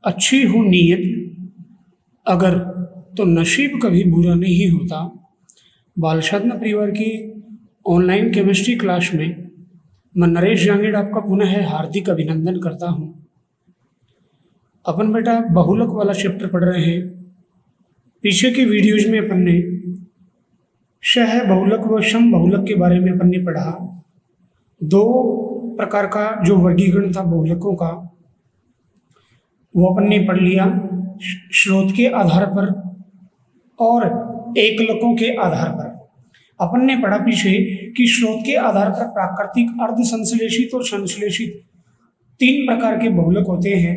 अच्छी हो नीयत अगर तो नसीब कभी बुरा नहीं होता। बाल साधना परिवार की ऑनलाइन केमिस्ट्री क्लास में मैं नरेश जांगीड़ आपका पुनः हार्दिक अभिनंदन करता हूँ। अपन बेटा बहुलक वाला चैप्टर पढ़ रहे हैं। पीछे की वीडियोज में अपन ने सह बहुलक व सम बहुलक के बारे में अपन ने पढ़ा। दो प्रकार का जो वर्गीकरण था बहुलकों का वो अपन ने पढ़ लिया, स्रोत के आधार पर और एकलकों के आधार पर। अपन ने पढ़ा पीछे कि स्रोत के आधार पर प्राकृतिक, अर्ध संश्लेषित और संश्लेषित तीन प्रकार के बहुलक होते हैं।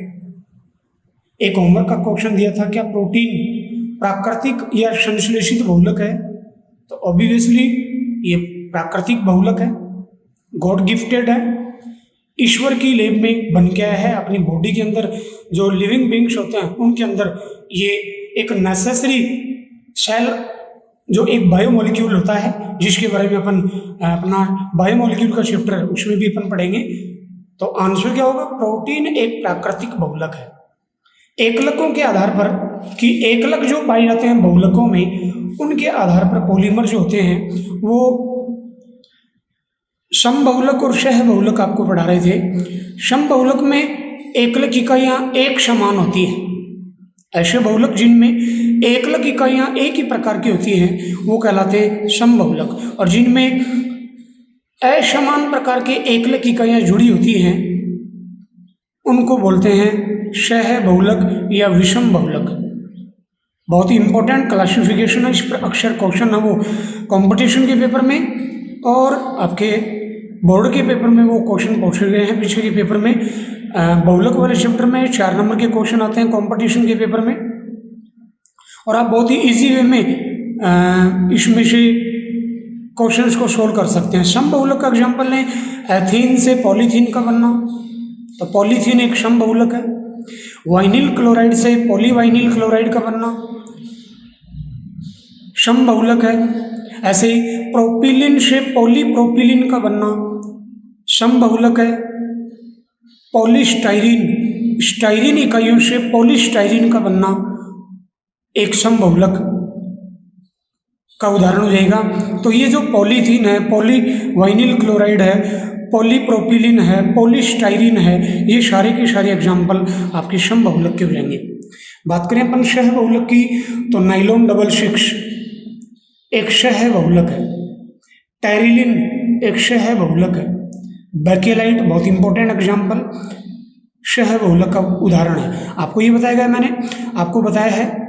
एक होमवर्क का क्वेश्चन दिया था, क्या प्रोटीन प्राकृतिक या संश्लेषित बहुलक है? तो ऑब्वियसली ये प्राकृतिक बहुलक है, गॉड गिफ्टेड है, ईश्वर की लेब में बन गया है। अपनी बॉडी के अंदर जो लिविंग बींग्स होते हैं उनके अंदर ये एक नेसेसरी सेल, जो एक बायोमोलिक्यूल होता है, जिसके बारे में अपन अपना बायोमोलिक्यूल का चैप्टर है उसमें भी अपन पढ़ेंगे। तो आंसर क्या होगा? प्रोटीन एक प्राकृतिक बहुलक है। एकलकों के आधार पर कि एकलक जो पाए जाते हैं बहुलकों में, उनके आधार पर पॉलीमर जो होते हैं वो सम बहुलक और सह बहुलक आपको पढ़ा रहे थे। सम बहुलक में एकलक इकाइयां एक समान होती है। ऐसे बहुलक जिनमें एकलक इकाइयां एक ही प्रकार की होती हैं वो कहलाते हैं सम बहुलक, और जिनमें असमान प्रकार के एकलक इकाइयां जुड़ी होती हैं उनको बोलते हैं सह बहुलक या विषम बहुलक। बहुत ही इंपॉर्टेंट क्लासिफिकेशन है, इस पर अक्सर क्वेश्चन है वो कंपटीशन के पेपर में और आपके बोर्ड के पेपर में वो क्वेश्चन पूछे गए हैं। पीछे के पेपर में बहुलक वाले चैप्टर में 4 नंबर के क्वेश्चन आते हैं कंपटीशन के पेपर में, और आप बहुत ही इजी वे में इसमें से क्वेश्चंस को सोल्व कर सकते हैं। सम बहुलक का एग्जांपल लें, एथीन से पॉलीथीन का बनना, तो पॉलीथीन एक सम बहुलक है। वाइनिल क्लोराइड से पॉलीवाइनिल क्लोराइड का बनना सम बहुलक है। ऐसे ही प्रोपिलिन से पॉलीप्रोपिलिन का बनना सम बहुलक है। पॉलीस्टाइरीन, स्टाइरीन इकाइयों से पॉलीस्टाइरीन का बनना एक सम बहुलक का उदाहरण हो जाएगा। तो ये जो पॉलीथीन है, पॉलीवाइनिल क्लोराइड है, पॉलीप्रोपिलिन है, पॉलीस्टाइरीन है, ये सारे के सारे एग्जाम्पल आपके सम बहुलक के हो जाएंगे। बात करें अपन सह बहुलक की, तो नाइलॉन 66 एक सह बहुलक है। टेरिलिन एक सह बहुलक है। बेकेलाइट बहुत इंपॉर्टेंट एग्जाम्पल सह बहुलक का उदाहरण है। आपको ये बताया गया, मैंने आपको बताया है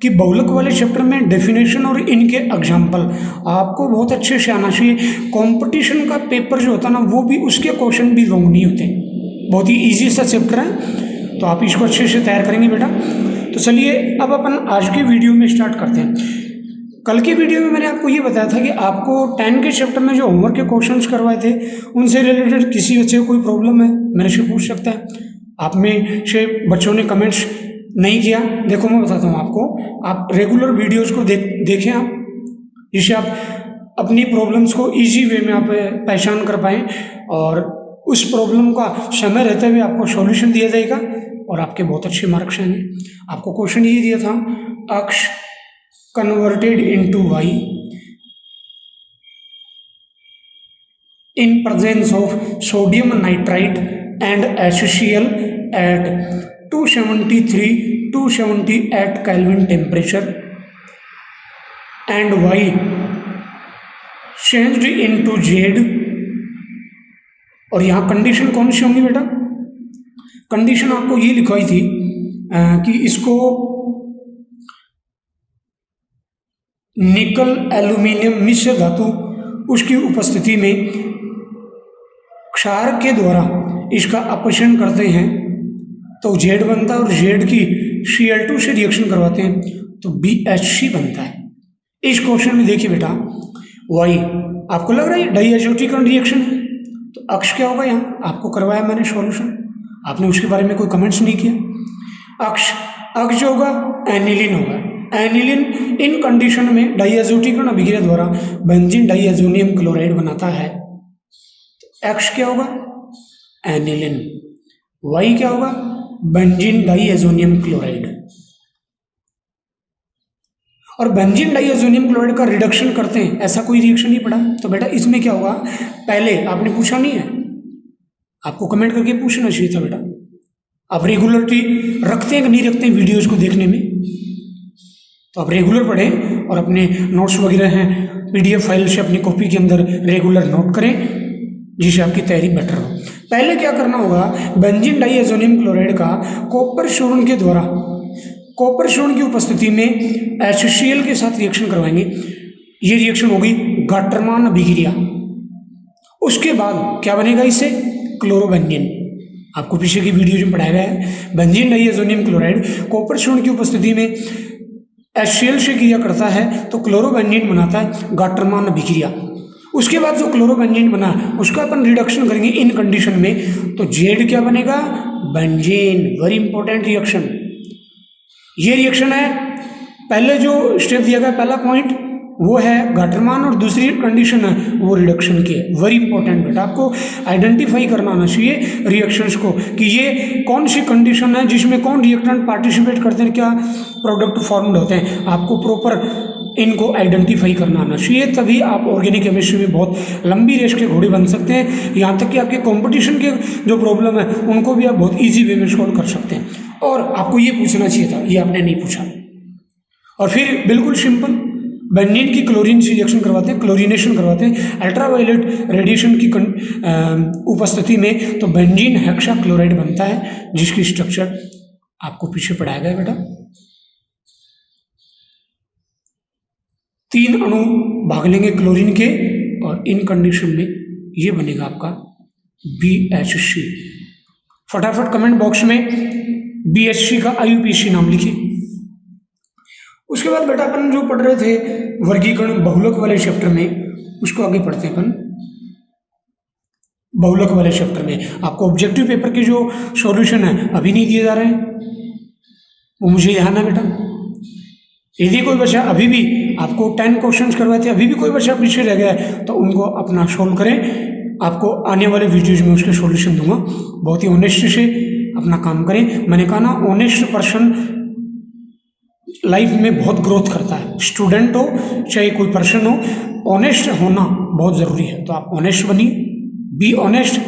कि बहुलक वाले चैप्टर में डेफिनेशन और इनके एग्जाम्पल आपको बहुत अच्छे से आना चाहिए। कंपटीशन का पेपर जो होता है ना, वो भी उसके क्वेश्चन भी रॉन्ग नहीं होते। बहुत ही इजी सा चैप्टर है, तो आप इसको अच्छे से तैयार करेंगे बेटा। तो चलिए अब अपन आज के वीडियो में स्टार्ट करते हैं। कल की वीडियो में मैंने आपको ये बताया था कि आपको 10 के चैप्टर में जो होमवर्क के क्वेश्चंस करवाए थे उनसे रिलेटेड किसी बच्चे को कोई प्रॉब्लम है मेरे से पूछ सकता है। आप में से बच्चों ने कमेंट्स नहीं किया, देखो मैं बताता हूँ आपको, आप रेगुलर वीडियोस को देखें आप, जिससे आप अपनी प्रॉब्लम्स को इजी वे में आप पहचान कर पाएँ और उस प्रॉब्लम का समय रहते हुए आपको सॉल्यूशन दिया जाएगा और आपके बहुत अच्छे मार्क्स आएंगे। आपको क्वेश्चन ये दिया था, अक्ष converted into y in presence of sodium nitrite and HCl at 278 Kelvin temperature and y changed into Z। और यहाँ कंडीशन कौन सी होंगी बेटा? कंडीशन आपको ये लिखवाई थी कि इसको निकल एल्यूमिनियम मिश्र धातु उसकी उपस्थिति में क्षार के द्वारा इसका अपक्षय करते हैं तो जेड बनता है, और जेड की Cl2 से रिएक्शन करवाते हैं तो BHC बनता है। इस क्वेश्चन में देखिए बेटा, वाई आपको लग रहा है डाइएज़ोटिक रिएक्शन है, तो अक्ष क्या होगा? यहाँ आपको करवाया मैंने सॉल्यूशन, आपने उसके बारे में कोई कमेंट्स नहीं किया। अक्ष जो होगा एनिलीन होगा। एनिलीन इन कंडीशन में डाइएज़ोटीकरण अभिक्रिया द्वारा बेंजीन डाइएज़ोनियम क्लोराइड बनाता है। तो एक्स क्या होगा? एनिलीन। वाई क्या होगा? Benzene diazonium chloride. और बेंजीन डाइएजोनियम क्लोराइड का रिडक्शन करते हैं, ऐसा कोई रिएक्शन नहीं पड़ा। तो बेटा इसमें क्या होगा, पहले आपने पूछा नहीं है, आपको कमेंट करके पूछना चाहिए था बेटा, आप रेगुलरिटी रखते हैं कि नहीं रखते हैं वीडियोज को देखने में। तो आप रेगुलर पढ़ें और अपने नोट्स वगैरह हैं PDF फाइल से अपनी कॉपी के अंदर रेगुलर नोट करें, जिससे आपकी तैयारी बेटर हो। पहले क्या करना होगा, बेंजीन डाइएजोनियम क्लोराइड का कॉपर शोरण के द्वारा, कॉपर शोरण की उपस्थिति में HCl के साथ रिएक्शन करवाएंगे। ये रिएक्शन होगी गाटरमान अभिक्रिया। उसके बाद क्या बनेगा, इससे क्लोरोबेंजीन। आपको पीछे की वीडियो में पढ़ाया गया है, बेंजीन डाइएजोनियम क्लोराइड कॉपर शोरण की उपस्थिति में HCl से क्रिया करता है तो क्लोरोबेंजीन बनाता है, गाटरमान अभिक्रिया। उसके बाद जो क्लोरोबेंजीन बना उसका अपन रिडक्शन करेंगे इन कंडीशन में, तो जेड क्या बनेगा, बेंजीन। वेरी इंपॉर्टेंट रिएक्शन, ये रिएक्शन है। पहले जो स्टेप दिया गया, पहला पॉइंट वो है गाटरमान और दूसरी कंडीशन है वो रिडक्शन की है। वेरी इंपॉर्टेंट बेटा, आपको आइडेंटिफाई करना आना चाहिए रिएक्शंस को कि ये कौन सी कंडीशन है जिसमें कौन रिएक्टेंट पार्टिसिपेट करते हैं, क्या प्रोडक्ट फॉर्म्ड होते हैं। आपको प्रॉपर इनको आइडेंटिफाई करना आना चाहिए, तभी आप ऑर्गेनिक केमिस्ट्री में बहुत लंबी रेस के घोड़े बन सकते हैं। यहाँ तक कि आपके कंपटीशन के जो प्रॉब्लम है उनको भी आप बहुत ईजी वे में सॉल्व कर सकते हैं। और आपको ये पूछना चाहिए था, ये आपने नहीं पूछा। और फिर बिल्कुल सिंपल, बेंजीन की क्लोरीन से रिएक्शन करवाते हैं, क्लोरीनेशन करवाते हैं अल्ट्रावायलेट रेडिएशन की उपस्थिति में, तो बेंजीन हेक्सा क्लोराइड बनता है, जिसकी स्ट्रक्चर आपको पीछे पढ़ाया गया बेटा। 3 अणु भाग लेंगे क्लोरीन के और इन कंडीशन में ये बनेगा आपका BHC। फटाफट कमेंट बॉक्स में BHC का IUPAC नाम लिखिए। उसके बाद बेटा अपन जो पढ़ रहे थे वर्गीकरण बहुलक वाले चैप्टर में, उसको आगे पढ़ते हैं अपन। बहुलक वाले चैप्टर में आपको ऑब्जेक्टिव पेपर के जो सॉल्यूशन है अभी नहीं दिए जा रहे हैं, वो मुझे ध्यान है बेटा। यदि कोई बच्चा अभी भी, आपको 10 क्वेश्चंस करवाए थे, अभी भी कोई बच्चा पीछे रह गया है तो उनको अपना सोल्व करें। आपको आने वाले वीडियोज में उसके सॉल्यूशन दूंगा। बहुत ही ऑनेस्ट से अपना काम करें। मैंने कहा ना, ऑनेस्ट पर्सन लाइफ में बहुत ग्रोथ करता है। स्टूडेंट हो चाहे कोई पर्सन हो, ऑनेस्ट होना बहुत ज़रूरी है। तो आप ऑनेस्ट बनिए, बी ऑनेस्ट।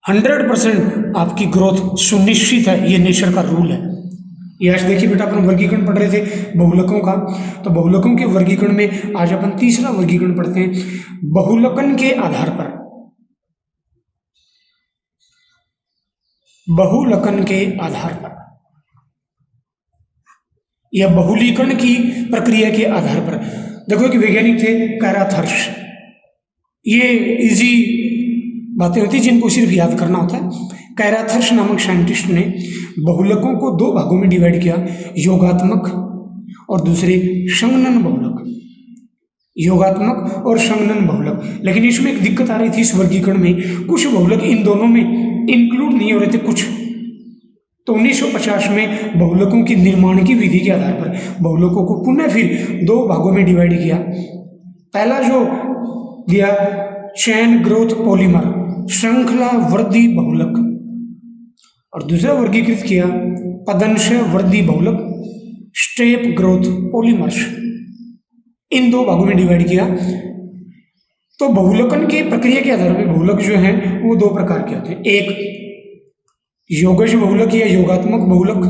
100% आपकी ग्रोथ सुनिश्चित है, ये नेचर का रूल है। ये आज देखिए बेटा, अपन वर्गीकरण पढ़ रहे थे बहुलकों का, तो बहुलकों के वर्गीकरण में आज अपन तीसरा वर्गीकरण पढ़ते हैं, बहुलकन के आधार पर। बहुलकन के आधार पर या बहुलीकरण की प्रक्रिया के आधार पर। देखो एक वैज्ञानिक थे कैराथर्श, ये इजी बातें होती जिनको सिर्फ याद करना होता है। कैराथर्श नामक साइंटिस्ट ने बहुलकों को 2 भागों में डिवाइड किया, योगात्मक और दूसरे संगनन बहुलक। योगात्मक और संगनन बहुलक। लेकिन इसमें एक दिक्कत आ रही थी इस वर्गीकरण में, कुछ बहुलक इन दोनों में इंक्लूड नहीं हो रहे थे कुछ। तो 1950 में बहुलकों की निर्माण की विधि के आधार पर बहुलकों को पुनः फिर 2 भागों में डिवाइड किया। पहला जो दिया चैन ग्रोथ पॉलीमर, श्रृंखला वृद्धि बहुलक, और दूसरा वर्गीकृत किया पदंश वृद्धि बहुलक, स्टेप ग्रोथ पॉलीमर्स। इन 2 भागों में डिवाइड किया। तो बहुलकन की प्रक्रिया के आधार पर बहुलक जो है वो 2 प्रकार के होते हैं, एक योगज बहुलक या योगात्मक बहुलक,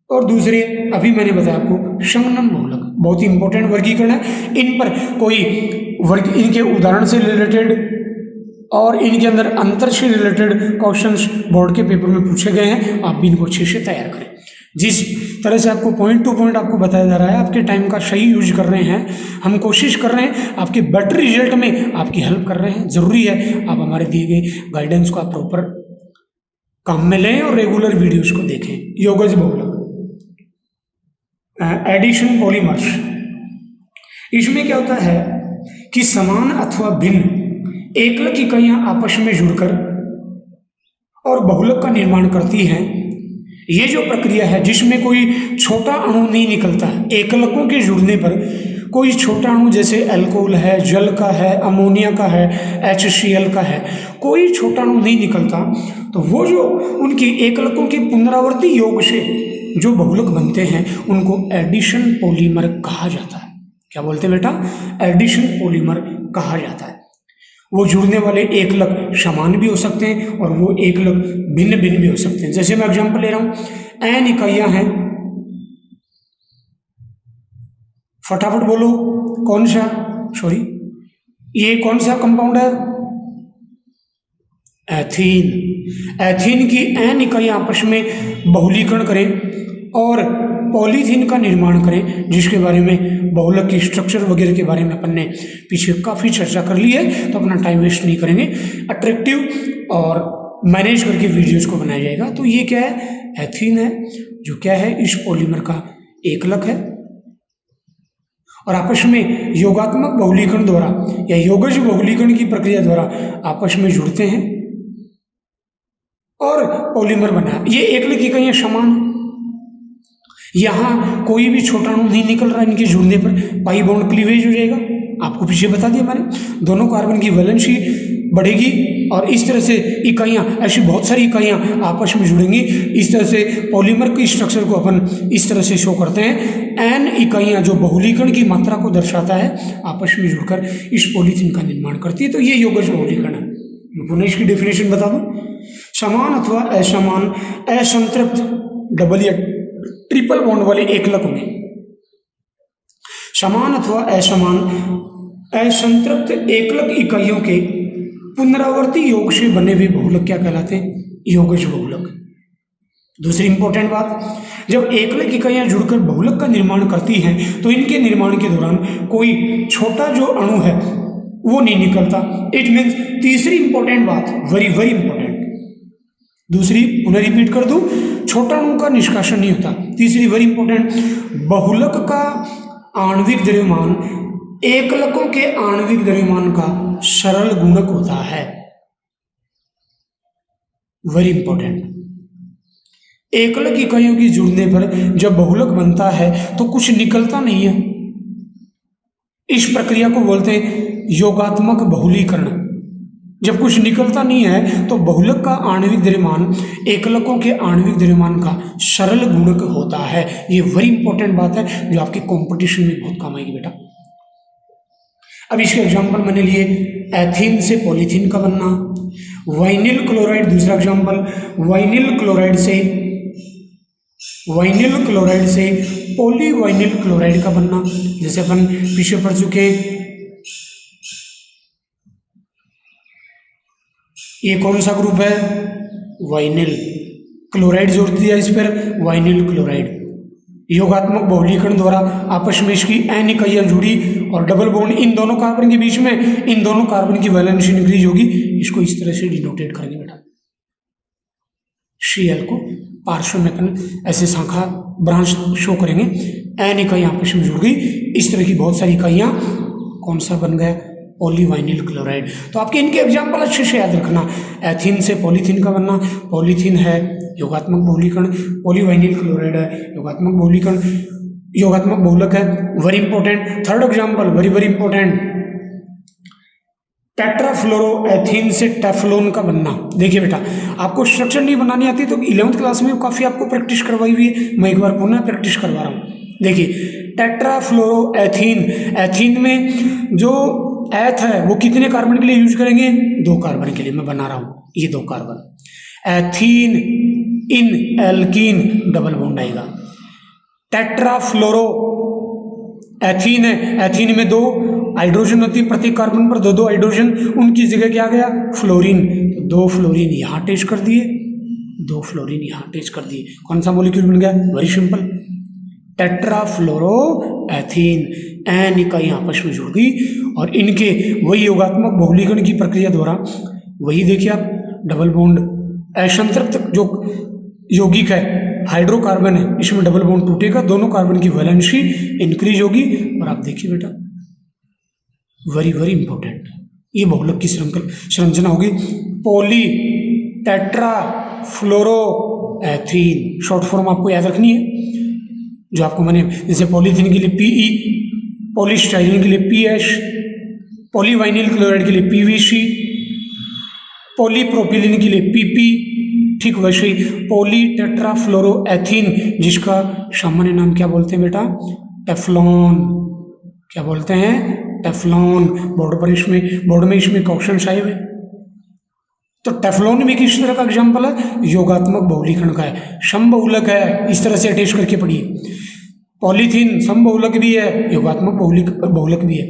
और दूसरे अभी मैंने बताया आपको संगनन बहुलक। बहुत ही इंपॉर्टेंट वर्गीकरण है। इन पर कोई इनके उदाहरण से रिलेटेड और इनके अंदर अंतर से रिलेटेड क्वेश्चंस बोर्ड के पेपर में पूछे गए हैं, आप भी इनको अच्छे से तैयार करें। जिस तरह से आपको पॉइंट टू पॉइंट आपको बताया जा रहा है, आपके टाइम का सही यूज कर रहे हैं, हम कोशिश कर रहे हैं आपके बेटर रिजल्ट में आपकी हेल्प कर रहे हैं। जरूरी है आप हमारे दिए गए गाइडेंस को आप प्रॉपर काम में लें और रेगुलर वीडियोस को देखें। योगज बहुलक, एडिशन पॉलीमर्स, इसमें क्या होता है कि समान अथवा भिन्न एकलक इकाइयां आपस में जुड़कर और बहुलक का निर्माण करती हैं। ये जो प्रक्रिया है जिसमें कोई छोटा अणु नहीं निकलता है, एकलकों के जुड़ने पर कोई छोटा अणु जैसे अल्कोहल है, जल का है, अमोनिया का है, HCl का है, कोई छोटा अणु नहीं निकलता, तो वो जो उनकी एकलकों की पुनरावर्ती योग से जो बहुलक बनते हैं उनको एडिशन पॉलीमर कहा जाता है। क्या बोलते हैं बेटा? एडिशन पॉलीमर कहा जाता है। वो जुड़ने वाले एकलक समान भी हो सकते हैं और वो एकलक भिन्न भिन्न भी हो सकते हैं। जैसे मैं एग्जांपल ले रहा हूं, n इकाइयां हैं, फटाफट बोलो कौन सा, सॉरी ये कौन सा कंपाउंड है? एथीन। एथीन की n इकाइयां आपस में बहुलीकरण करें और पॉलीथीन का निर्माण करें, जिसके बारे में बहुलक की स्ट्रक्चर वगैरह के बारे में अपन ने पीछे काफ़ी चर्चा कर ली है, तो अपना टाइम वेस्ट नहीं करेंगे, अट्रैक्टिव और मैनेज करके वीडियोस को बनाया जाएगा। तो ये क्या है? एथीन है, जो क्या है? इस पॉलीमर का एकलक है और आपस में योगात्मक बहुलीकरण द्वारा या योगज बहुलीकरण की प्रक्रिया द्वारा आपस में जुड़ते हैं और पॉलीमर बना। ये एकलक इकाइयां समान है, यहाँ कोई भी छोटा अणु नहीं निकल रहा, इनके जुड़ने पर पाई बॉन्ड क्लीवेज हो जाएगा। आपको पीछे बता दिया मैंने, दोनों कार्बन की वैलेंसी बढ़ेगी और इस तरह से इकाइयाँ, ऐसी बहुत सारी इकाइयाँ आपस में जुड़ेंगी। इस तरह से पॉलीमर की स्ट्रक्चर को अपन इस तरह से शो करते हैं। n इकाइयाँ जो बहुलीकरण की मात्रा को दर्शाता है, आपस में जुड़कर इस पॉलीथीन का निर्माण करती है। तो ये योगज बहुलीकरण है। मैं पुनः इसकी डेफिनेशन बता दूं, समान अथवा असमान असंतृप्त डबल या ट्रिपल बॉन्ड वाले एकलक में समान अथवा असमान असंतृप्त एकलक इकाइयों के पुनरावर्ती योग से बने हुए बहुलक क्या कहलाते हैं? योगज बहुलक। दूसरी इंपॉर्टेंट बात, जब एकलक इकाइयां जुड़कर बहुलक का निर्माण करती हैं तो इनके निर्माण के दौरान कोई छोटा जो अणु है वो नहीं निकलता। इट मीन्स, तीसरी इंपॉर्टेंट बात, वेरी वेरी इंपॉर्टेंट, दूसरी पुनः रिपीट कर दूं, छोटा अणु का निष्कासन नहीं होता। तीसरी वेरी इंपॉर्टेंट, बहुलक का आणविक द्रव्यमान एकलकों के आणविक द्रव्यमान का सरल गुणक होता है। वेरी इंपॉर्टेंट, एकलक इकाइयों की जुड़ने पर जब बहुलक बनता है तो कुछ निकलता नहीं है। इस प्रक्रिया को बोलते हैं योगात्मक बहुलीकरण। जब कुछ निकलता नहीं है तो बहुलक का आणविक द्रव्यमान एकलकों के आणविक द्रव्यमान का सरल गुणक होता है। ये वेरी इंपॉर्टेंट बात है जो आपके कंपटीशन में बहुत काम आएगी बेटा। अब इसके एग्जांपल मैंने लिए, एथीन से पॉलीथीन का बनना, वाइनिल क्लोराइड। दूसरा एग्जांपल, वाइनिल क्लोराइड से पॉलीवाइनिल क्लोराइड का बनना। जैसे अपन पीछे पढ़ चुके, ये कौन सा ग्रुप है? वाइनिल। क्लोराइड जोड़ दिया इस पर, वाइनिल क्लोराइड। योगात्मक बहुलीकरण द्वारा आपस में इसकी n इकाइयां जुड़ी और डबल बॉन्ड इन दोनों कार्बन के बीच में, इन दोनों कार्बन की वैलेंसी इंक्रीज होगी। इसको इस तरह से डिनोटेट करेंगे बेटा, Cl को पार्श्व में अपन ऐसे शाखा ब्रांच शो करेंगे। n इकाइयां आपस में जुड़ गई, इस तरह की बहुत सारी इकाइयां, कौन सा बन गया? पॉलीवाइनिल क्लोराइड। तो आपके इनके एग्जाम्पल अच्छे से याद रखना, एथीन से पॉलीथीन का बनना, पॉलीथीन है योगात्मक बहुलीकरण, पॉलीवाइनिल क्लोराइड है योगात्मक बहुलीकरण, योगात्मक बहुलक है। Very important, third example very very important, tetrafluoroethene से टेफ्लोन का बनना। देखिए बेटा, आपको स्ट्रक्चर नहीं बनानी आती तो 11th क्लास में काफ़ी आपको प्रैक्टिस करवाई हुई है, मैं एक बार पुनः प्रैक्टिस करवा रहा हूँ। देखिए, टेट्राफ्लोरोएथीन, एथीन में जो एथ है वो कितने कार्बन के लिए यूज करेंगे? 2 कार्बन के लिए मैं बना रहा हूँ, ये 2 कार्बन। एथीन इन एल्कीन डबल बॉन्ड आएगा। टेट्राफ्लोरो एथीन है, एथीन में 2 हाइड्रोजन होती है, प्रत्येक कार्बन पर 2 हाइड्रोजन, उनकी जगह क्या गया? फ्लोरीन। तो 2 फ्लोरीन यहाँ अटैच कर दिए, 2 फ्लोरीन यहाँ अटैच कर दिए। कौन सा मॉलिक्यूल बन गया? Very simple, टेट्राफ्लोरोएथीन। n इकाइयां आपस में जुड़ गई और इनके वही योगात्मक बहुलीकरण की प्रक्रिया द्वारा, वही देखिए आप, डबल बॉन्ड असंतृप्त जो यौगिक है, हाइड्रोकार्बन है, इसमें डबल बॉन्ड टूटेगा, दोनों कार्बन की वैलेंसी इंक्रीज होगी और आप देखिए बेटा, वेरी वेरी इंपॉर्टेंट, ये बहुलक की संरचना होगी पॉली टेट्रा फ्लोरोएथीन। शॉर्ट फॉर्म आपको याद रखनी है, जो आपको मैंने जैसे पॉलीथीन के लिए PE, पॉलीस्टाइरीन के लिए पीएच, पॉलीवाइनिल क्लोराइड के लिए पीवीसी, पॉलीप्रोपिलीन के लिए पीपी, ठीक वैसे ही पॉलीटेट्राफ्लोरोएथीन जिसका सामान्य नाम क्या बोलते हैं बेटा, टेफ्लॉन, क्या बोलते हैं, टेफ्लॉन। बोर्ड में इसमें क्वेश्चन आए हुए। तो टेफ्लॉन भी किस तरह का एग्जाम्पल है, योगात्मक बहुलीकरण का है, समबहुलक है, इस तरह से अटैच करके पढ़िए। पॉलीथीन समबहुलक भी है, योगात्मक बहुलक भी है।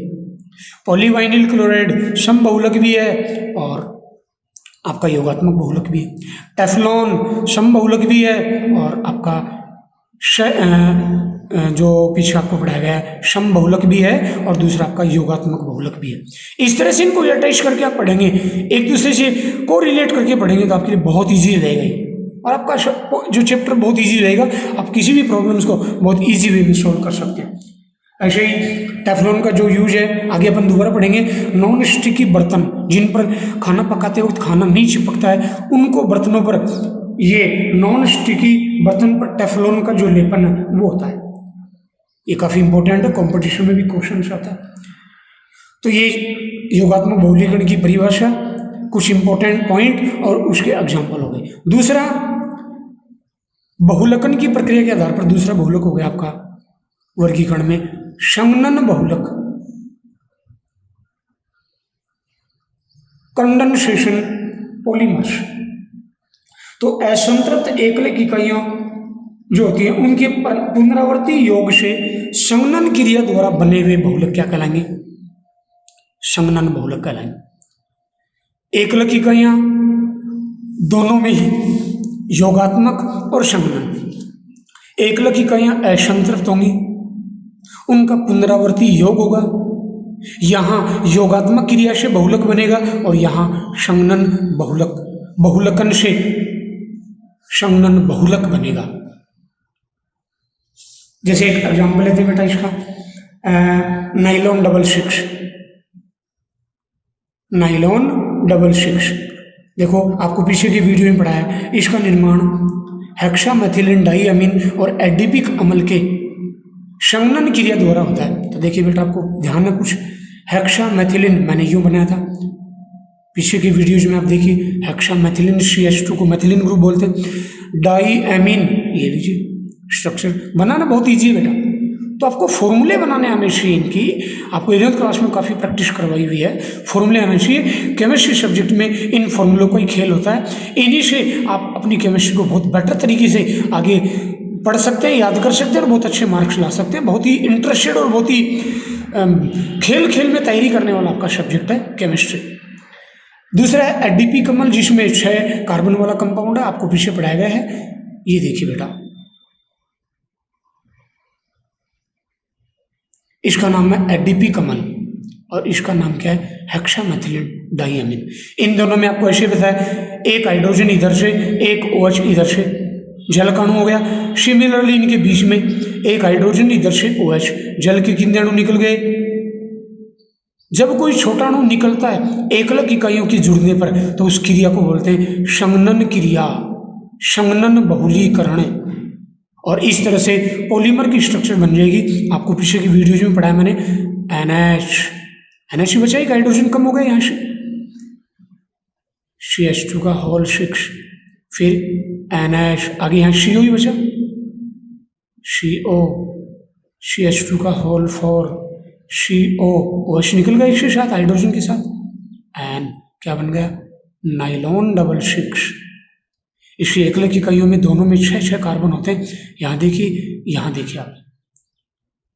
पॉलीवाइनिल क्लोराइड समबहुलक भी है और आपका योगात्मक बहुलक भी है। टेफ्लॉन समबहुलक भी है और आपका जो पीछे आपको पढ़ाया गया है समबहुलक भी है और दूसरा आपका योगात्मक बहुलक भी है। इस तरह से इनको अटैच करके आप पढ़ेंगे, एक दूसरे से को रिलेट करके पढ़ेंगे तो आपके लिए बहुत ईजी रहेगा और आपका जो चैप्टर बहुत ईजी रहेगा। आप किसी भी प्रॉब्लम्स को बहुत ईजी वे में सोल्व कर सकते हैं। ऐसे ही टेफ्लॉन का जो यूज है आगे अपन दोबारा पढ़ेंगे। नॉन स्टिकी बर्तन जिन पर खाना पकाते वक्त खाना नहीं चिपकता है, उनको बर्तनों पर, ये नॉन स्टिकी बर्तन पर टेफ्लॉन का जो लेपन है वो होता है। ये काफी इंपॉर्टेंट है, कंपटीशन में भी क्वेश्चन आता है। तो ये योगात्मक बहुलीकरण की परिभाषा, कुछ इंपॉर्टेंट पॉइंट और उसके एग्जाम्पल हो गए। दूसरा बहुलकन की प्रक्रिया के आधार पर दूसरा बहुलक हो गया आपका वर्गीकरण में संघनन बहुलक, कंडेंसेशन पॉलीमर्स। तो असंतृप्त एकलिक इकाइयों जो होती है उनके पुनरावर्ती योग से संघनन क्रिया द्वारा बने हुए बहुलक क्या कहलाएंगे, संघनन बहुलक कहलाएंगे। एकलिक इकाइयां दोनों में ही योगात्मक और संघनन। एकलिक इकाइयां असंतृप्त होंगी, उनका पुनरावर्ती योग होगा, यहां योगात्मक क्रिया से बहुलक बनेगा और यहां संघनन बहुलक, बहुलकन से संघनन बहुलक बनेगा। जैसे एक एग्जाम्पल लेते बेटा इसका, nylon double six, nylon double six. देखो आपको पीछे की वीडियो में पढ़ाया, इसका निर्माण हेक्सामेथिलीन डाइअमीन और एडिपिक अम्ल के संघनन क्रिया द्वारा होता है। तो देखिए बेटा आपको ध्यान है कुछ, हेक्सामेथिलीन मैंने यूं बनाया था, पीछे की वीडियोज में आप देखिए हेक्सामेथिलीन CH2 को मेथिलीन ग्रुप बोलते हैं, डाइअमीन, ये लीजिए स्ट्रक्चर बनाना बहुत ईजी है बेटा। तो आपको फॉर्मूले बनाने आने चाहिए इनकी, आपको 11th क्लास में काफ़ी प्रैक्टिस करवाई हुई है, फॉर्मूले आने चाहिए। केमिस्ट्री सब्जेक्ट में इन फॉर्मूलों का ही खेल होता है, इन्हीं से आप अपनी केमिस्ट्री को बहुत बेटर तरीके से आगे पढ़ सकते हैं, याद कर सकते हैं और बहुत अच्छे मार्क्स ला सकते हैं। बहुत ही इंटरेस्टेड और बहुत ही खेल खेल में तैयारी करने वाला आपका सब्जेक्ट है केमिस्ट्री। दूसरा है एडिपिक अम्ल, जिसमें 6 कार्बन वाला कंपाउंड है, आपको पीछे पढ़ाया गया है। ये देखिए बेटा, इसका नाम है एडिपिक अम्ल और इसका नाम क्या है, हेक्सामेथिलीन डाइअमीन। इन दोनों में आपको ऐसे बताया, एक हाइड्रोजन इधर से, एक OH इधर से, जल का अणु हो गया। सिमिलरली इनके बीच में एक हाइड्रोजन इधर से OH, जल के कितने अणु निकल गए। जब कोई छोटा अणु निकलता है एकलिक इकाइयों के जुड़ने पर तो उस क्रिया को बोलते हैं संघनन क्रिया, संघनन बहुलीकरण। और इस तरह से पॉलीमर की स्ट्रक्चर बन जाएगी। आपको पीछे की वीडियोज में पढ़ाया मैंने, NH बचा, एक हाइड्रोजन कम हो गया यहाँ से, CH2 का होल 6, फिर NH, आगे यहाँ CO ही बचा, CO, CH2 का होल 4, CO, OH निकल गया इसके साथ हाइड्रोजन के साथ, N क्या बन गया, नाइलॉन डबल 6। इसकी एकलिक इकाइयों में दोनों में 6 कार्बन होते हैं। यहाँ देखिए, यहाँ देखिए,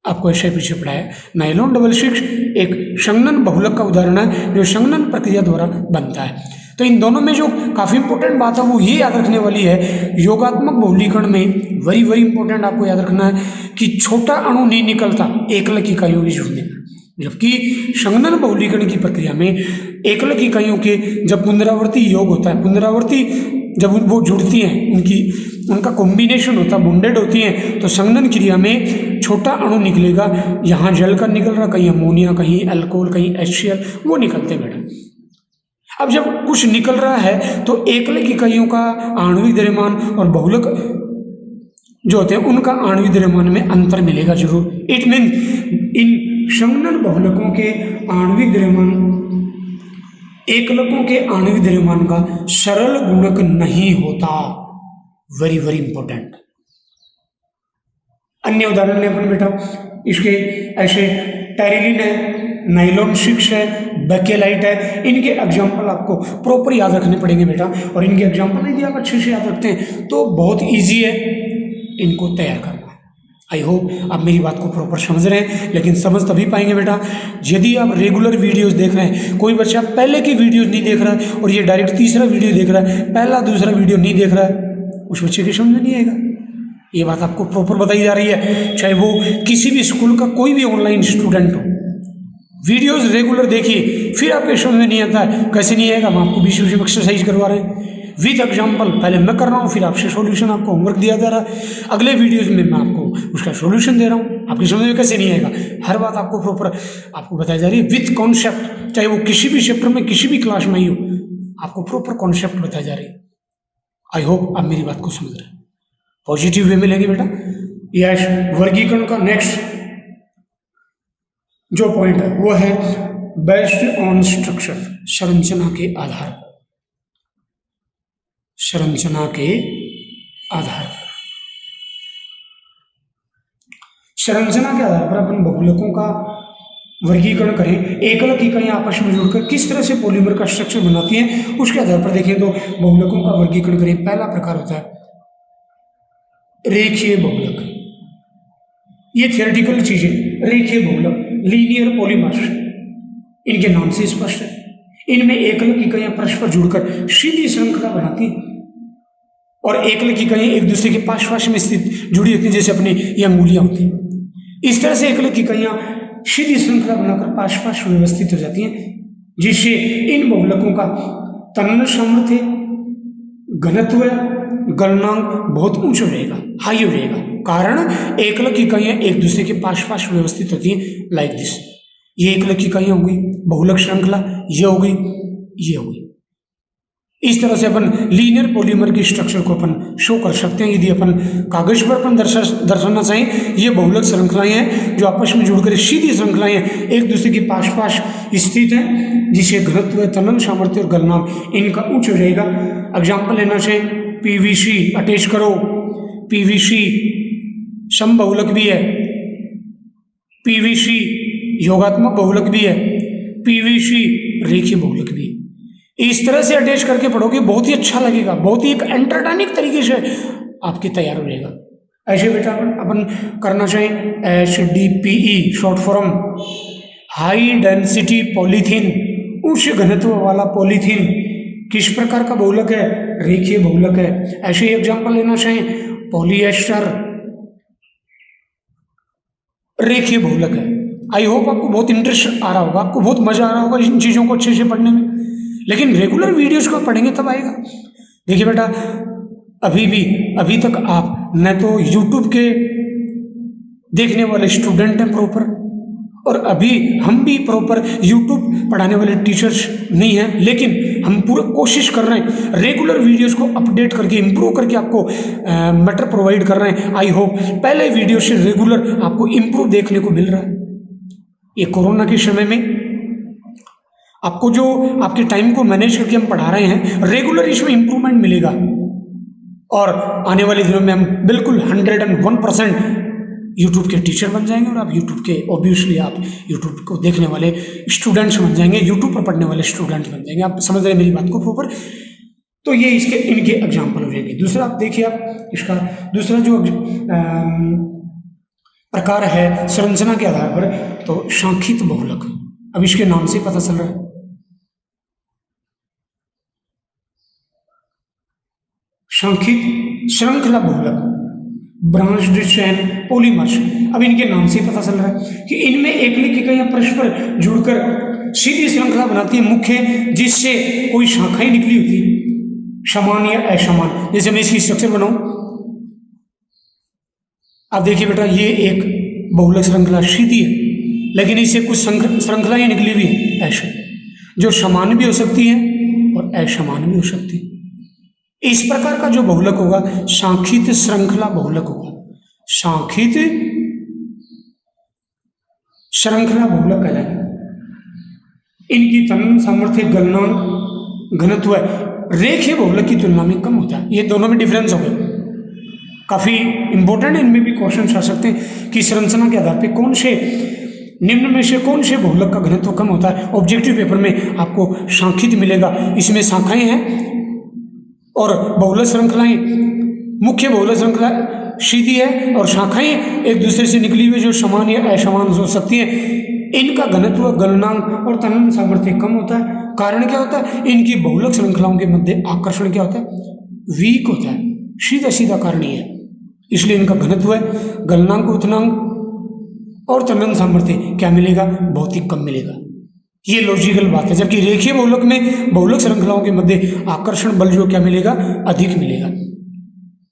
आपको ऐसे पीछे पढ़ाया, नाइलॉन डबल 6 एक संघनन बहुलक का उदाहरण है जो संघनन प्रक्रिया द्वारा बनता है। तो इन दोनों में जो काफी इंपॉर्टेंट बात है वो ये याद रखने वाली है, योगात्मक बहुलीकरण में वेरी वेरी इंपॉर्टेंट आपको याद रखना है कि छोटा अणु नहीं निकलता एकलिक इकाइयों के जुड़ने पर, जबकि संघनन बहुलीकरण की प्रक्रिया में एकलिक इकाइयों के जब पुनरावर्ती योग होता है, पुनरावर्ती जब वो जुड़ती हैं, उनका कॉम्बिनेशन होता है, बॉन्डेड होती हैं, तो संघनन क्रिया में छोटा अणु निकलेगा। यहाँ जल का निकल रहा, कहीं अमोनिया, कहीं अल्कोहल, कहीं HCl, वो निकलते बेटा। अब जब कुछ निकल रहा है तो एकलिक इकाइयों का आणविक द्रव्यमान और बहुलक जो होते हैं उनका आणविक द्रव्यमान में अंतर मिलेगा जरूर। इट मीन इन संघनन बहुलकों के आणविक द्रव्यमान एकलकों के आणविक द्रव्यमान का सरल गुणक नहीं होता। Very very important. अन्य उदाहरण ले अपन बेटा इसके ऐसे टेरिलिन है, नाइलॉन 6 है, बेकेलाइट है। इनके एग्जाम्पल आपको प्रॉपर याद रखने पड़ेंगे बेटा, और इनके एग्जाम्पल यदि आप अच्छे से याद रखते हैं तो बहुत इजी है इनको तैयार करना। आई होप आप मेरी बात को प्रॉपर समझ रहे हैं, लेकिन समझ तभी पाएंगे बेटा यदि आप रेगुलर वीडियोस देख रहे हैं। कोई बच्चा पहले की वीडियोस नहीं देख रहा है और ये डायरेक्ट तीसरा वीडियो देख रहा है, पहला दूसरा वीडियो नहीं देख रहा है, उस बच्चे की समझ में नहीं आएगा। ये बात आपको प्रॉपर बताई जा रही है, चाहे वो किसी भी स्कूल का कोई भी ऑनलाइन स्टूडेंट हो। वीडियोस रेगुलर देखिए, फिर आपके समझ में नहीं आता है। कैसे नहीं आएगा? हम आपको बीच बीच में एक्सरसाइज करवा रहे हैं विद एग्जाम्पल। पहले मैं कर रहा हूँ, फिर आपसे सॉल्यूशन, आपको होमवर्क दिया जा रहा है, अगले वीडियोस में मैं आपको उसका सॉल्यूशन दे रहा हूँ। आपकी समझ में कैसे नहीं आएगा? हर बात आपको प्रॉपर आपको बताई जा रही है विद कॉन्सेप्ट, चाहे वो किसी भी चैप्टर में किसी भी क्लास में ही हो, आपको प्रॉपर कॉन्सेप्ट बताई जा रही है। आई होप आप मेरी बात को समझ रहे हैं, पॉजिटिव वे में लेंगे बेटा। यस, वर्गीकरण का नेक्स्ट जो पॉइंट है वो है बेस्ड ऑन स्ट्रक्चर, संरचना के आधार पर। संरचना के आधार पर, संरचना के आधार पर अपन बहुलकों का वर्गीकरण करें। एकलक इकाइयां आपस में जुड़कर किस तरह से पॉलीमर का स्ट्रक्चर बनाती हैं, उसके आधार पर देखें तो बहुलकों का वर्गीकरण करें। पहला प्रकार होता है रेखीय बहुलक। ये थियोरेटिकल चीजें, रेखीय बहुलक, लीनियर पॉलीमर्स, इनके नाम से स्पष्ट है। इनमें एकलक इकाइयां परस्पर जुड़कर सीधी श्रृंखला बनाती हैं और एकलक इकाइयां एक दूसरे के पास पास में स्थित जुड़ी होती हैं, जैसे अपनी ये अंगुलियां होती हैं। इस तरह से एकलक इकाइयां सीधी श्रृंखला बनाकर पास पास व्यवस्थित हो जाती हैं, जिससे इन बहुलकों का तनन सामर्थ्य, घनत्व, गलनांक बहुत ऊंचा रहेगा, हाई रहेगा। कारण एकलक इकाइयां एक दूसरे के पास पास व्यवस्थित होती हैं, लाइक दिस। ये एकलक इकाइयां हो गई, बहुलक श्रृंखला ये हो गई, ये हो गई। इस तरह से अपन लीनियर पॉलीमर की स्ट्रक्चर को अपन शो कर सकते हैं। यदि अपन कागज पर अपन दर्शाना चाहें, ये बहुलक श्रृंखलाएं हैं जो आपस में जुड़कर सीधी श्रृंखलाएं हैं, एक दूसरे के पास पास स्थित हैं, जिसे घनत्व, तनन सामर्थ्य और गलनांक इनका उच्च रहेगा। एग्जाम्पल लेना चाहें, पीवीसी अटैच करो, पीवीसी समबहुलक भी है, पीवीसी योगात्मक बहुलक भी है, पीवीसी रेखीय बहुलक भी है। इस तरह से अटैच करके पढ़ोगे बहुत ही अच्छा लगेगा, बहुत ही एक एंटरटेनिंग तरीके से आपके तैयार हो जाएगा। ऐसे बेटा अपन करना चाहें HDPE short form, high density polythene, उच्च घनत्व वाला पॉलीथीन किस प्रकार का बहुलक है? रेखीय बहुलक है। ऐसे ही एग्जाम्पल लेना चाहें, पॉलीएस्टर रेखीय बहुलक है। आई होप आपको बहुत इंटरेस्ट आ रहा होगा, आपको बहुत मजा आ रहा होगा इन चीजों को अच्छे से पढ़ने में, लेकिन रेगुलर वीडियोस को पढ़ेंगे तब आएगा। देखिए बेटा, अभी तक आप न तो यूट्यूब के देखने वाले स्टूडेंट हैं प्रॉपर, और अभी हम भी प्रॉपर यूट्यूब पढ़ाने वाले टीचर्स नहीं हैं, लेकिन हम पूरा कोशिश कर रहे हैं रेगुलर वीडियोस को अपडेट करके इम्प्रूव करके आपको मैटर प्रोवाइड कर रहे हैं। आई होप पहले वीडियो से रेगुलर आपको इम्प्रूव देखने को मिल रहा है। ये कोरोना के समय में आपको जो आपके टाइम को मैनेज करके हम पढ़ा रहे हैं, रेगुलर इसमें इम्प्रूवमेंट मिलेगा, और आने वाले दिनों में हम बिल्कुल 101% यूट्यूब के टीचर बन जाएंगे, और आप यूट्यूब के ऑब्वियसली आप यूट्यूब को देखने वाले स्टूडेंट्स बन जाएंगे, यूट्यूब पर पढ़ने वाले स्टूडेंट बन जाएंगे। आप समझ रहे हैं मेरी बात को प्रॉपर? तो ये इसके इनके एग्जाम्पल हो जाएंगे। दूसरा आप देखिए, आप इसका दूसरा जो प्रकार है संरचना के आधार पर, तो सांखित बहुलक। अब इसके नाम से पता चल रहा है, सांखित श्रृंखला बहुलक, ब्रांच्ड चेन पॉलीमर्स। अब इनके नाम से पता चल रहा है कि इनमें एकलिक इकाइयां परस्पर जुड़कर सीधी श्रृंखला बनाती है मुख्य, जिससे कोई शाखाएं निकली होती है, समान या असमान। जैसे मैं इसकी स्ट्रक्चर बनाऊं, आप देखिए बेटा, ये एक बहुलक श्रृंखला सीधी है, लेकिन इससे कुछ श्रृंखलाएं निकली भी है ऐसे, जो समान भी हो सकती हैं और असमान भी हो सकती है। इस प्रकार का जो बहुलक होगा सांखित श्रृंखला बहुलक होगा। सांखित श्रृंखला बहुलक कहलाएगी। इनकी तनन सामर्थ्य गलनांक घनत्व रेखीय बहुलक की तुलना में कम होता है। ये दोनों में डिफरेंस हो गए, काफी इंपॉर्टेंट। इनमें भी क्वेश्चन आ सकते हैं कि संरचना के आधार पर कौन से निम्न में से कौन से बहुलक का घनत्व कम होता है। ऑब्जेक्टिव पेपर में आपको सांख्यिक मिलेगा, इसमें शाखाएं हैं और बहुलक श्रृंखलाएं, मुख्य बहुलक श्रृंखला सीधी है और शाखाएं एक दूसरे से निकली हुई जो समान या असमान हो सकती हैं। इनका घनत्व गलनांक और तनन सामर्थ्य कम होता है। कारण क्या होता है, इनकी बहुलक श्रृंखलाओं के मध्य आकर्षण क्या होता है, वीक होता है। सीधा सीधा कारण ये है, इसलिए इनका घनत्व है गलनांक उतनांक और तनन सामर्थ्य क्या मिलेगा, बहुत ही कम मिलेगा। ये लॉजिकल बात है। जबकि रेखीय बहुलक में बहुलक श्रृंखलाओं के मध्य आकर्षण बल जो क्या मिलेगा, अधिक मिलेगा।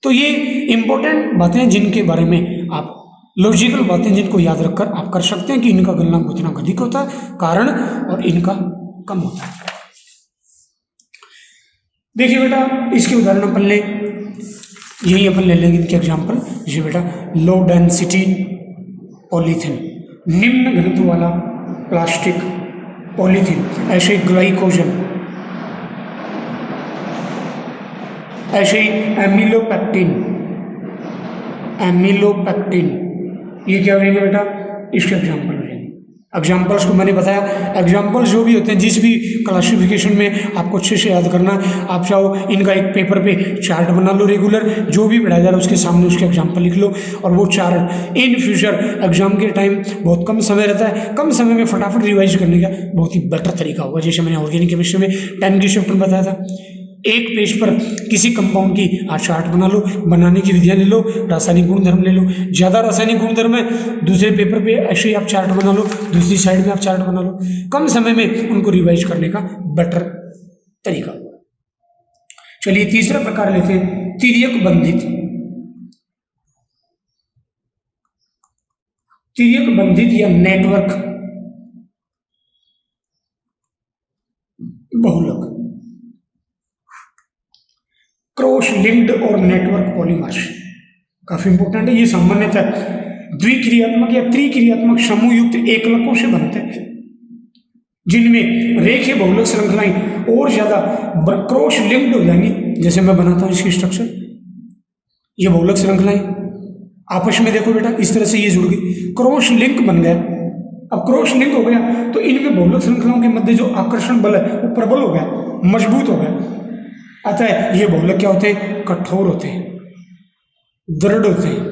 तो ये इंपॉर्टेंट बातें जिनके बारे में आप लॉजिकल बातें जिनको याद रखकर आप कर सकते हैं कि इनका गलनांक उतना अधिक होता है कारण और इनका कम होता है। देखिए बेटा, इसके उदाहरण अपन ले, यही अपन ले लेंगे इनके एग्जाम्पल। जैसे बेटा लो डेंसिटी पॉलीथीन, निम्न घनत्व वाला प्लास्टिक पॉलीथीन, ऐसे ग्लाइकोजन, ऐसे ही एमिलोपेक्टिन, ये क्या हो जाएंगे बेटा, इसके एग्जाम्पल हो जाएंगे। एग्जाम्पल्स को मैंने बताया, एग्जाम्पल्स जो भी होते हैं जिस भी क्लासिफिकेशन में आपको अच्छे से याद करना है, आप चाहो इनका एक पेपर पे चार्ट बना लो, रेगुलर जो भी पढ़ाया जा रहा है उसके सामने उसके एग्जाम्पल लिख लो, और वो चार्ट इन फ्यूचर एग्जाम के टाइम बहुत कम समय रहता है, कम समय में फटाफट रिवाइज करने का बहुत ही बेटर तरीका होगा। जैसे मैंने ऑर्गेनिक केमिस्ट्री में 10 की शिफ्ट में बताया था, एक पेज पर किसी कंपाउंड की चार्ट बना लो, बनाने की विधियां ले लो, रासायनिक गुणधर्म ले लो, ज़्यादा रासायनिक गुणधर्म है दूसरे पेपर पे ऐसे ही आप चार्ट बना लो, दूसरी साइड में आप चार्ट बना लो, कम समय में उनको रिवाइज करने का बेटर तरीका। चलिए तीसरा प्रकार लेते हैं, तिर्यक बंधित या नेटवर्क बहुलक, क्रॉस लिंक्ड और नेटवर्क पॉलीमर्स, काफी इंपॉर्टेंट है। ये सामान्यतः द्विक्रियात्मक या त्रिक्रियात्मक समूह युक्त एकलकों से बनते हैं, जिनमें रेखीय बहुलक श्रृंखलाएं और ज्यादा क्रॉस लिंक्ड हो जाएंगी। जैसे मैं बनाता हूं इसकी स्ट्रक्चर, ये बहुलक श्रृंखलाएं आपस में देखो बेटा इस तरह से ये जुड़ गई, क्रॉस लिंक बन गया। अब क्रॉस लिंक हो गया तो इनमें बहुलक श्रृंखलाओं के मध्य जो आकर्षण बल है वो प्रबल हो गया, मजबूत हो गया। अतः ये बहुलक क्या होते हैं, कठोर होते हैं, दृढ़ होते हैं।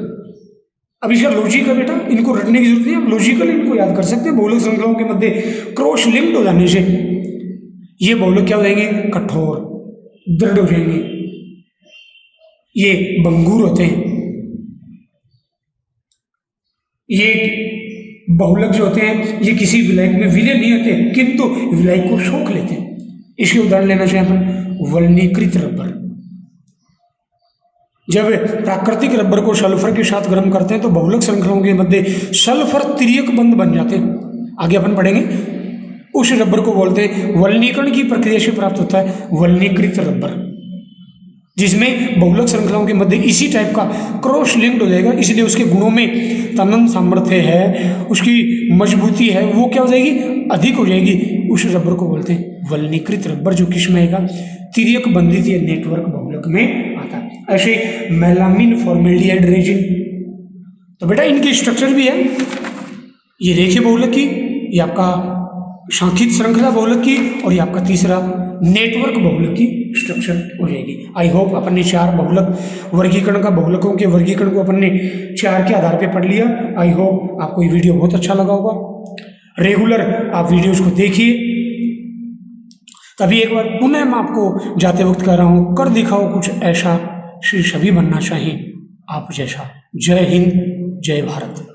अब इसका लॉजिक है बेटा, इनको रटने की जरूरत नहीं, आप लॉजिकल इनको याद कर सकते हैं। बहुलक श्रृंखलाओं के मध्य क्रॉस लिंक्ड हो जाने से ये बहुलक क्या हो जाएंगे, कठोर दृढ़ हो जाएंगे, ये भंगुर होते हैं। ये बहुलक जो होते हैं ये किसी विलायक में विलय नहीं होते, किंतु विलायक को सोख लेते हैं। इसके उदाहरण लेना चाहिए अपन, वल्नीकृत रबर। जब प्राकृतिक रबर को सल्फर के साथ गर्म करते हैं तो बहुलक श्रृंखलाओं के मध्य सल्फर तिर्यक बंध बन जाते हैं। आगे अपन पढ़ेंगे, उस रबर को बोलते हैं, वल्नीकरण की प्रक्रिया से प्राप्त होता है वल्नीकृत रबर, जिसमें बहुलक श्रृंखलाओं के मध्य इसी टाइप का क्रॉस लिंक्ड हो जाएगा। इसलिए उसके गुणों में तनन सामर्थ्य है, उसकी मजबूती है, वो क्या हो जाएगी, अधिक हो जाएगी। उस रबर को बोलते हैं वल्नीकृत रबर, जो किस में आएगा, तिर्यक बंधित या नेटवर्क बहुलक में आता है। ऐसे मेलामिन फॉर्मेल्डिहाइड रेजिन, तो बेटा इनकी स्ट्रक्चर भी है, ये रेखीय बहुलक की, ये आपका सांख्यिक श्रृंखला बहुलक की, और ये आपका तीसरा नेटवर्क बहुलक की स्ट्रक्चर हो जाएगी। आई होप अपन ने 4 बहुलक वर्गीकरण का, बहुलकों के वर्गीकरण को अपन ने 4 के आधार पे पढ़ लिया। आई होप आपको ये वीडियो बहुत अच्छा लगा होगा। रेगुलर आप वीडियोज को देखिए। तभी एक बार पुनः मैं आपको जाते वक्त कह रहा हूँ, कर दिखाओ कुछ ऐसा, श्री सभी बनना चाहिए आप जैसा। जय हिंद, जय भारत।